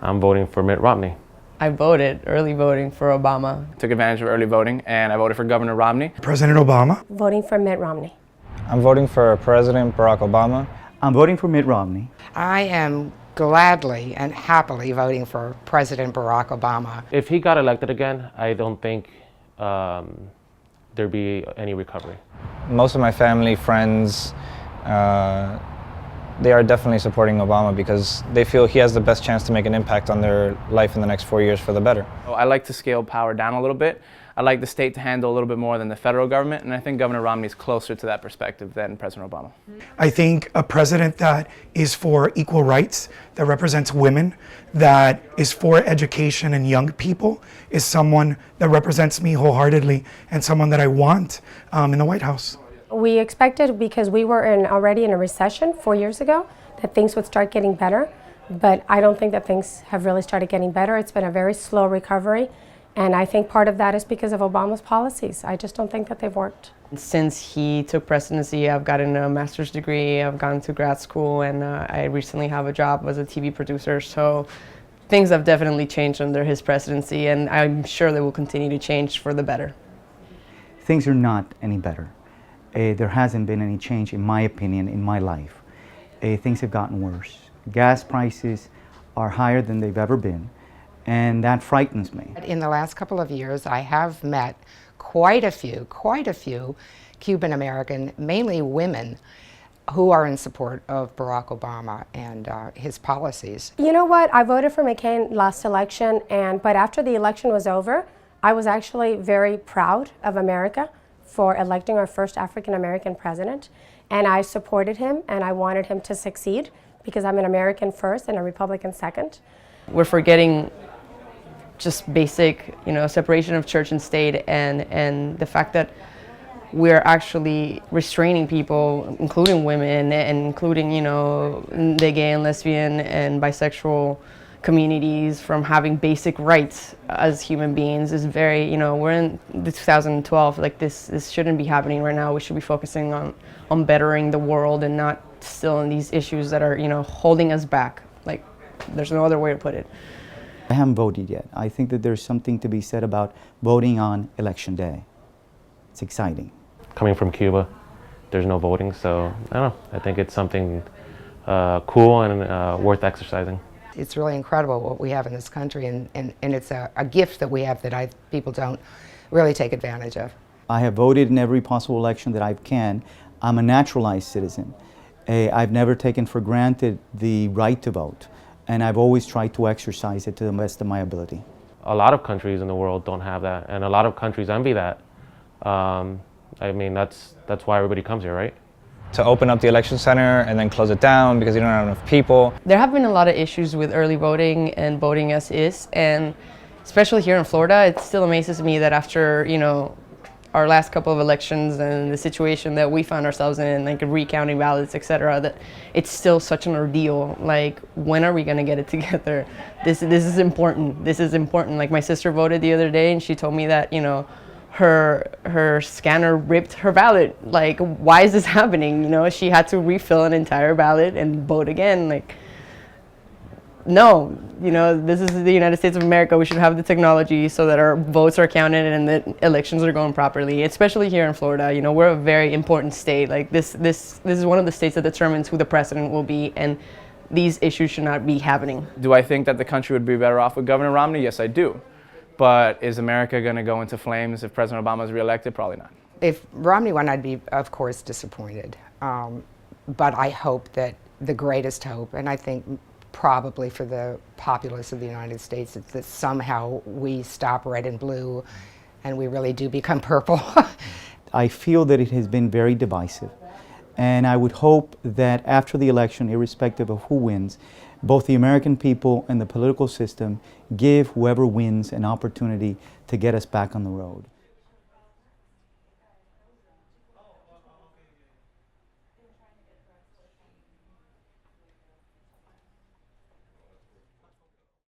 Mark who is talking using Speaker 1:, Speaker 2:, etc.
Speaker 1: I'm voting for Mitt Romney.
Speaker 2: I voted early voting for Obama.
Speaker 3: Took advantage of early voting and I voted for Governor Romney.
Speaker 4: President Obama.
Speaker 5: Voting for Mitt Romney.
Speaker 6: I'm voting for President Barack Obama.
Speaker 7: I'm voting for Mitt Romney.
Speaker 8: I am gladly and happily voting for President Barack Obama.
Speaker 1: If he got elected again, I don't think there'd be any recovery.
Speaker 6: Most of my family, friends, they are definitely supporting Obama because they feel he has the best chance to make an impact on their life in the next 4 years for the better.
Speaker 3: I like to scale power down a little bit. I like the state to handle a little bit more than the federal government, and I think Governor Romney is closer to that perspective than President Obama.
Speaker 4: I think a president that is for equal rights, that represents women, that is for education and young people, is someone that represents me wholeheartedly and someone that I want in the White House.
Speaker 5: We expected, because we were already in a recession 4 years ago, that things would start getting better, but I don't think that things have really started getting better. It's been a very slow recovery. And I think part of that is because of Obama's policies. I just don't think that they've worked.
Speaker 2: Since he took presidency, I've gotten a master's degree, I've gone to grad school, and I recently have a job as a TV producer. So things have definitely changed under his presidency, and I'm sure they will continue to change for the better.
Speaker 7: Things are not any better. There hasn't been any change, in my opinion, in my life. Things have gotten worse. Gas prices are higher than they've ever been. And that frightens me.
Speaker 8: In the last couple of years, I have met quite a few Cuban-American, mainly women, who are in support of Barack Obama and his policies.
Speaker 5: You know what? I voted for McCain last election, but after the election was over, I was actually very proud of America for electing our first African-American president. And I supported him, and I wanted him to succeed because I'm an American first and a Republican second.
Speaker 2: We're forgetting just basic, separation of church and state, and the fact that we're actually restraining people, including women and including, the gay and lesbian and bisexual communities, from having basic rights as human beings is very, we're in 2012, like this shouldn't be happening right now. We should be focusing on bettering the world and not still in these issues that are, holding us back. Like, there's no other way to put it.
Speaker 7: I haven't voted yet. I think that there's something to be said about voting on Election Day. It's exciting.
Speaker 1: Coming from Cuba, there's no voting, so I don't know. I think it's something cool and worth exercising.
Speaker 8: It's really incredible what we have in this country, and it's a gift that we have that people don't really take advantage of.
Speaker 7: I have voted in every possible election that I can. I'm a naturalized citizen. I've never taken for granted the right to vote, and I've always tried to exercise it to the best of my ability.
Speaker 1: A lot of countries in the world don't have that, and a lot of countries envy that. I mean, that's why everybody comes here, right?
Speaker 6: To open up the election center and then close it down because you don't have enough people.
Speaker 2: There have been a lot of issues with early voting and voting as is, and especially here in Florida, it still amazes me that after, our last couple of elections and the situation that we found ourselves in, like recounting ballots, etc., that it's still such an ordeal. Like, when are we gonna get it together? This is important. This is important. Like, my sister voted the other day and she told me that, her scanner ripped her ballot. Like, why is this happening? She had to refill an entire ballot and vote again. Like, no, this is the United States of America. We should have the technology so that our votes are counted and that elections are going properly, especially here in Florida. We're a very important state. Like, this is one of the states that determines who the president will be, and these issues should not be happening.
Speaker 3: Do I think that the country would be better off with Governor Romney? Yes, I do. But is America going to go into flames if President Obama is reelected? Probably not.
Speaker 8: If Romney won, I'd be, of course, disappointed. But I hope that the greatest hope, and I think probably for the populace of the United States, it's that somehow we stop red and blue and we really do become purple.
Speaker 7: I feel that it has been very divisive. And I would hope that after the election, irrespective of who wins, both the American people and the political system give whoever wins an opportunity to get us back on the road.